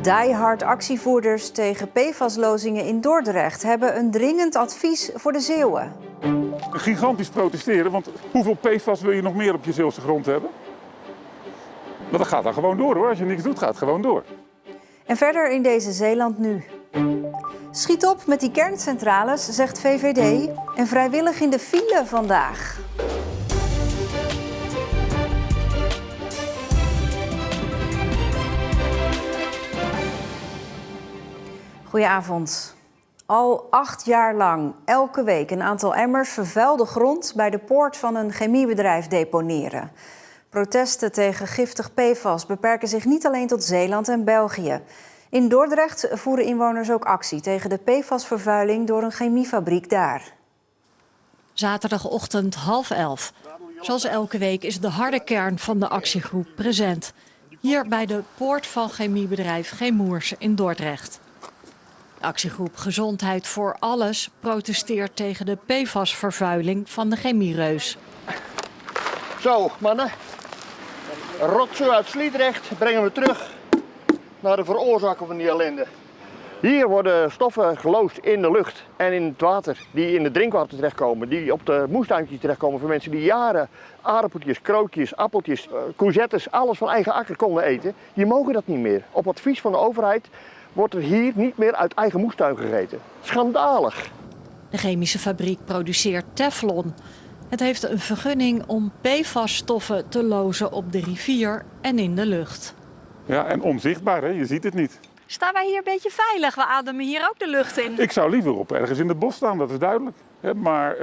Die-hard actievoerders tegen PFAS-lozingen in Dordrecht hebben een dringend advies voor de Zeeuwen. Gigantisch protesteren, want hoeveel PFAS wil je nog meer op je Zeeuwse grond hebben? Maar dat gaat dan gewoon door hoor, als je niks doet gaat het gewoon door. En verder in deze Zeeland nu. Schiet op met die kerncentrales, zegt VVD, en vrijwillig in de file vandaag. Goedenavond. Al 8 jaar lang, elke week een aantal emmers vervuilde grond bij de poort van een chemiebedrijf deponeren. Protesten tegen giftig PFAS beperken zich niet alleen tot Zeeland en België. In Dordrecht voeren inwoners ook actie tegen de PFAS-vervuiling door een chemiefabriek daar. Zaterdagochtend 10:30. Zoals elke week is de harde kern van de actiegroep present. Hier bij de poort van chemiebedrijf Chemours in Dordrecht. De actiegroep Gezondheid voor Alles protesteert tegen de PFAS-vervuiling van de chemiereus. Zo, mannen. Rotzooi uit Sliedrecht brengen we terug naar de veroorzaker van die ellende. Hier worden stoffen geloosd in de lucht en in het water die in het drinkwater terechtkomen. Die op de moestuintjes terechtkomen voor mensen die jaren aardappeltjes, krootjes, appeltjes, courgettes, alles van eigen akker konden eten. Die mogen dat niet meer. Op advies van de overheid wordt er hier niet meer uit eigen moestuin gegeten. Schandalig. De chemische fabriek produceert Teflon. Het heeft een vergunning om PFAS-stoffen te lozen op de rivier en in de lucht. Ja, en onzichtbaar, hè? Je ziet het niet. Staan wij hier een beetje veilig? We ademen hier ook de lucht in. Ik zou liever op ergens in het bos staan, dat is duidelijk. Maar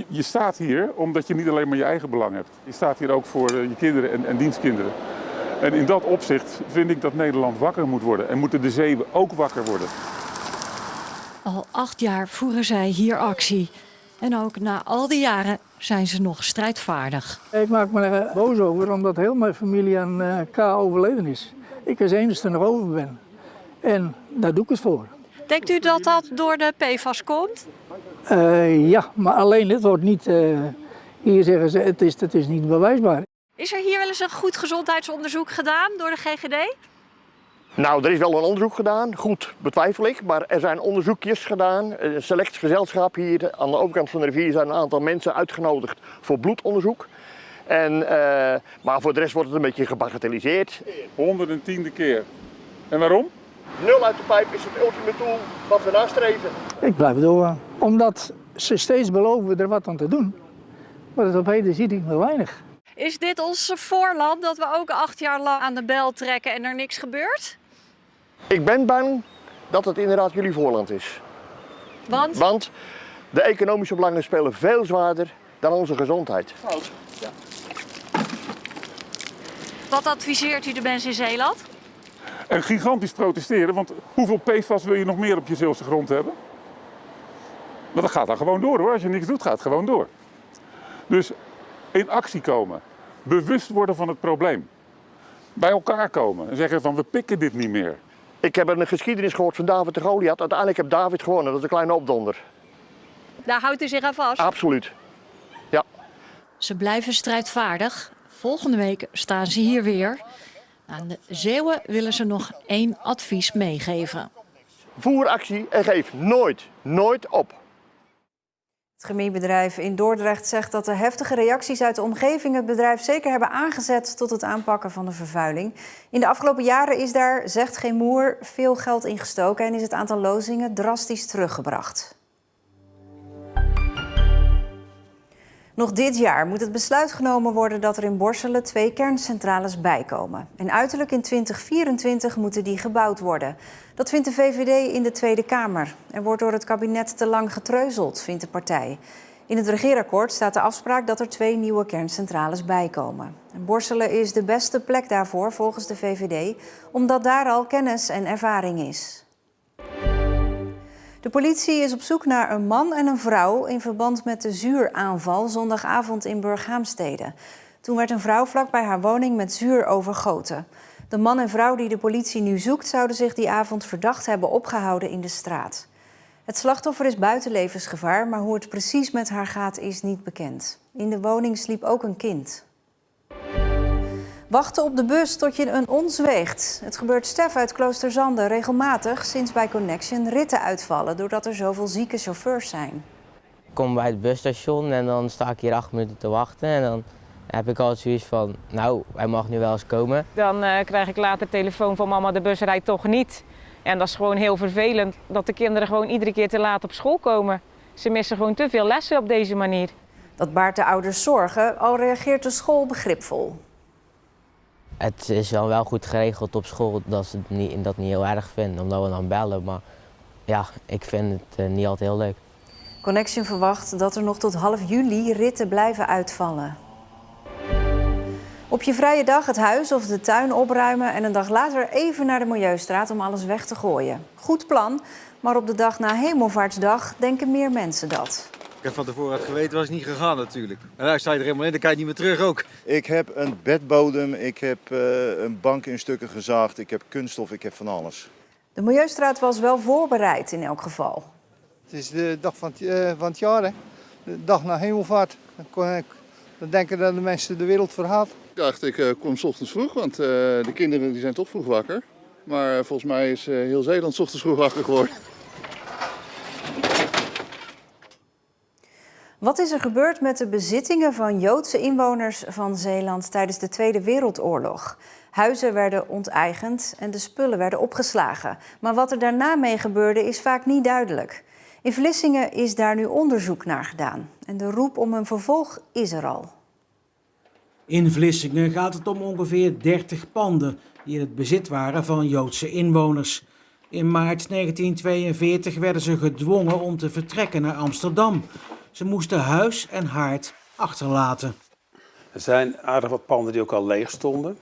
je staat hier omdat je niet alleen maar je eigen belang hebt. Je staat hier ook voor je kinderen en dienstkinderen. En in dat opzicht vind ik dat Nederland wakker moet worden. En moeten de Zeeuwen ook wakker worden. Al 8 jaar voeren zij hier actie. En ook na al die jaren zijn ze nog strijdvaardig. Ik maak me er boos over omdat heel mijn familie aan K overleden is. Ik als enigste nog over ben. En daar doe ik het voor. Denkt u dat dat door de PFAS komt? Ja, maar alleen dit wordt niet... hier zeggen ze, het is niet bewijsbaar. Is er hier wel eens een goed gezondheidsonderzoek gedaan door de GGD? Nou, er is wel een onderzoek gedaan. Goed, betwijfel ik. Maar er zijn onderzoekjes gedaan. Een select gezelschap hier aan de overkant van de rivier zijn een aantal mensen uitgenodigd voor bloedonderzoek. Maar voor de rest wordt het een beetje gebagatelliseerd. 110e keer. En waarom? 0 uit de pijp is het ultieme doel wat we nastreven. Ik blijf doorgaan. Omdat ze steeds beloven er wat aan te doen. Maar het op heden zie ik nog weinig. Is dit ons voorland dat we ook 8 jaar lang aan de bel trekken en er niks gebeurt? Ik ben bang dat het inderdaad jullie voorland is. Want de economische belangen spelen veel zwaarder dan onze gezondheid. Ja. Wat adviseert u de mensen in Zeeland? En gigantisch protesteren, want hoeveel PFAS wil je nog meer op je Zeeuwse grond hebben? Maar dat gaat dan gewoon door hoor, als je niks doet gaat het gewoon door. Dus in actie komen, bewust worden van het probleem. Bij elkaar komen en zeggen van we pikken dit niet meer. Ik heb een geschiedenis gehoord van David de Goliath. Uiteindelijk heb David gewonnen, dat is een kleine opdonder. Daar houdt u zich aan vast? Absoluut, ja. Ze blijven strijdvaardig. Volgende week staan ze hier weer. Aan de Zeeuwen willen ze nog 1 advies meegeven. Voer actie en geef nooit op. Het chemiebedrijf in Dordrecht zegt dat de heftige reacties uit de omgeving het bedrijf zeker hebben aangezet tot het aanpakken van de vervuiling. In de afgelopen jaren is daar, zegt Chemours, veel geld in gestoken en is het aantal lozingen drastisch teruggebracht. Nog dit jaar moet het besluit genomen worden dat er in Borselen 2 kerncentrales bijkomen. En uiterlijk in 2024 moeten die gebouwd worden. Dat vindt de VVD in de Tweede Kamer. Er wordt door het kabinet te lang getreuzeld, vindt de partij. In het regeerakkoord staat de afspraak dat er 2 nieuwe kerncentrales bijkomen. En Borselen is de beste plek daarvoor volgens de VVD, omdat daar al kennis en ervaring is. De politie is op zoek naar een man en een vrouw in verband met de zuuraanval zondagavond in Burghaamstede. Toen werd een vrouw vlak bij haar woning met zuur overgoten. De man en vrouw die de politie nu zoekt zouden zich die avond verdacht hebben opgehouden in de straat. Het slachtoffer is buiten levensgevaar, maar hoe het precies met haar gaat is niet bekend. In de woning sliep ook een kind. Wachten op de bus tot je een ons weegt. Het gebeurt Stef uit Kloosterzande regelmatig sinds bij Connection ritten uitvallen doordat er zoveel zieke chauffeurs zijn. Ik kom bij het busstation en dan sta ik hier 8 minuten te wachten en dan heb ik altijd zoiets van, nou, hij mag nu wel eens komen. Dan krijg ik later telefoon van mama, de bus rijdt toch niet. En dat is gewoon heel vervelend dat de kinderen gewoon iedere keer te laat op school komen. Ze missen gewoon te veel lessen op deze manier. Dat baart de ouders zorgen, al reageert de school begripvol. Het is wel goed geregeld op school dat ze dat niet heel erg vinden, omdat we dan bellen. Maar ja, ik vind het niet altijd heel leuk. Connection verwacht dat er nog tot half juli ritten blijven uitvallen. Op je vrije dag het huis of de tuin opruimen en een dag later even naar de Milieustraat om alles weg te gooien. Goed plan, maar op de dag na Hemelvaartsdag denken meer mensen dat. Ik heb van tevoren had geweten, was het niet gegaan natuurlijk. En daar sta je er helemaal in, dan kan je niet meer terug ook. Ik heb een bedbodem, ik heb een bank in stukken gezaagd, ik heb kunststof, ik heb van alles. De Milieustraat was wel voorbereid in elk geval. Het is de dag van het jaar, hè? De dag na Hemelvaart. Dan denken dat de mensen de wereld verhaat. Ik dacht, ik kom 's ochtends vroeg, want de kinderen die zijn toch vroeg wakker. Maar volgens mij is heel Zeeland 's ochtends vroeg wakker geworden. Wat is er gebeurd met de bezittingen van Joodse inwoners van Zeeland tijdens de Tweede Wereldoorlog? Huizen werden onteigend en de spullen werden opgeslagen. Maar wat er daarna mee gebeurde is vaak niet duidelijk. In Vlissingen is daar nu onderzoek naar gedaan. En de roep om een vervolg is er al. In Vlissingen gaat het om ongeveer 30 panden die in het bezit waren van Joodse inwoners. In maart 1942 werden ze gedwongen om te vertrekken naar Amsterdam. Ze moesten huis en haard achterlaten. Er zijn aardig wat panden die ook al leeg stonden.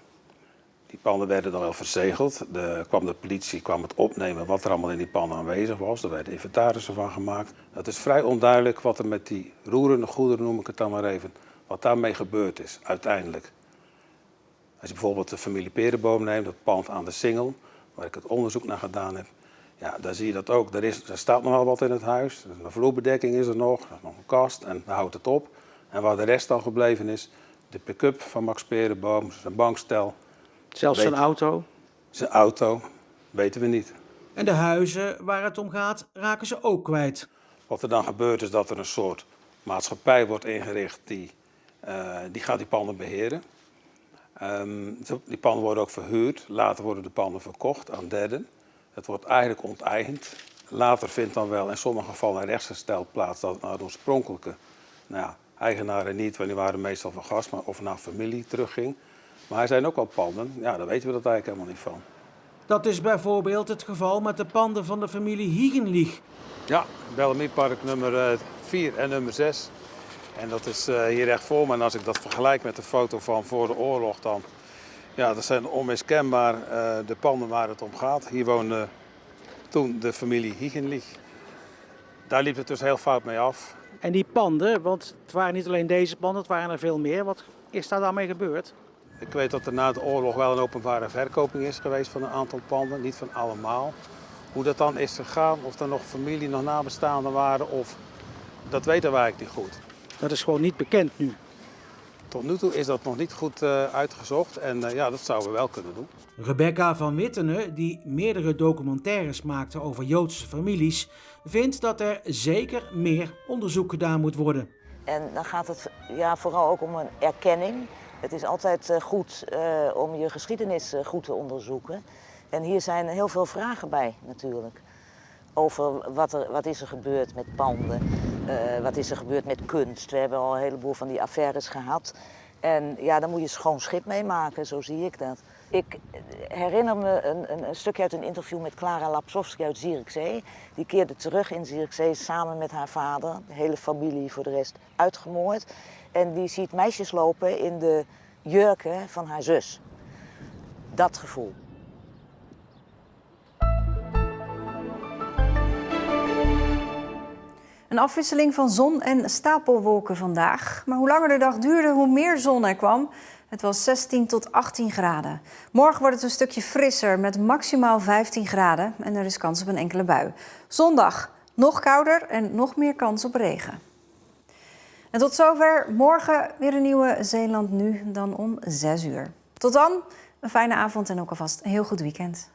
Die panden werden dan wel verzegeld. De politie kwam het opnemen wat er allemaal in die panden aanwezig was. Er werden inventarissen van gemaakt. Het is vrij onduidelijk wat er met die roerende goederen, noem ik het dan maar even, wat daarmee gebeurd is uiteindelijk. Als je bijvoorbeeld de familie Perenboom neemt, dat pand aan de Singel, waar ik het onderzoek naar gedaan heb. Ja, daar zie je dat ook. Er staat nogal wat in het huis. De vloerbedekking is er nog een kast en daar houdt het op. En waar de rest al gebleven is, de pick-up van Max Perenboom, zijn bankstel. Zelfs zijn auto? Zijn auto, weten we niet. En de huizen waar het om gaat, raken ze ook kwijt. Wat er dan gebeurt is dat er een soort maatschappij wordt ingericht die gaat die panden beheren. Die panden worden ook verhuurd. Later worden de panden verkocht aan derden. Het wordt eigenlijk onteigend. Later vindt dan wel in sommige gevallen een rechtsherstel plaats dat naar de oorspronkelijke eigenaren niet, want die waren meestal van gast, maar of naar familie terugging. Maar er zijn ook wel panden, ja, daar weten we dat eigenlijk helemaal niet van. Dat is bijvoorbeeld het geval met de panden van de familie Hiegenlich. Ja, Bellamiepark nummer 4 en nummer 6. En dat is hier recht voor me. En als ik dat vergelijk met de foto van voor de oorlog, dan ja, dat zijn onmiskenbaar de panden waar het om gaat. Hier woonde toen de familie Hiegenlich. Daar liep het dus heel fout mee af. En die panden, want het waren niet alleen deze panden, het waren er veel meer. Wat is daar daarmee gebeurd? Ik weet dat er na de oorlog wel een openbare verkoping is geweest van een aantal panden, niet van allemaal. Hoe dat dan is gegaan, of er nog familie, nog nabestaanden waren, dat weten we eigenlijk niet goed. Dat is gewoon niet bekend nu? Tot nu toe is dat nog niet goed uitgezocht en ja, dat zouden we wel kunnen doen. Rebecca van Wittenen, die meerdere documentaires maakte over Joodse families, vindt dat er zeker meer onderzoek gedaan moet worden. En dan gaat het vooral ook om een erkenning. Het is altijd goed om je geschiedenis goed te onderzoeken. En hier zijn heel veel vragen bij natuurlijk. Over wat is er gebeurd met panden, wat is er gebeurd met kunst. We hebben al een heleboel van die affaires gehad. En ja, daar moet je schoon schip mee maken, zo zie ik dat. Ik herinner me een stukje uit een interview met Klara Lapsowski uit Zierikzee. Die keerde terug in Zierikzee samen met haar vader, de hele familie voor de rest uitgemoord. En die ziet meisjes lopen in de jurken van haar zus. Dat gevoel. Een afwisseling van zon en stapelwolken vandaag. Maar hoe langer de dag duurde, hoe meer zon er kwam. Het was 16 tot 18 graden. Morgen wordt het een stukje frisser met maximaal 15 graden. En er is kans op een enkele bui. Zondag nog kouder en nog meer kans op regen. En tot zover. Morgen weer een nieuwe Zeeland Nu, dan om 6 uur. Tot dan, een fijne avond en ook alvast een heel goed weekend.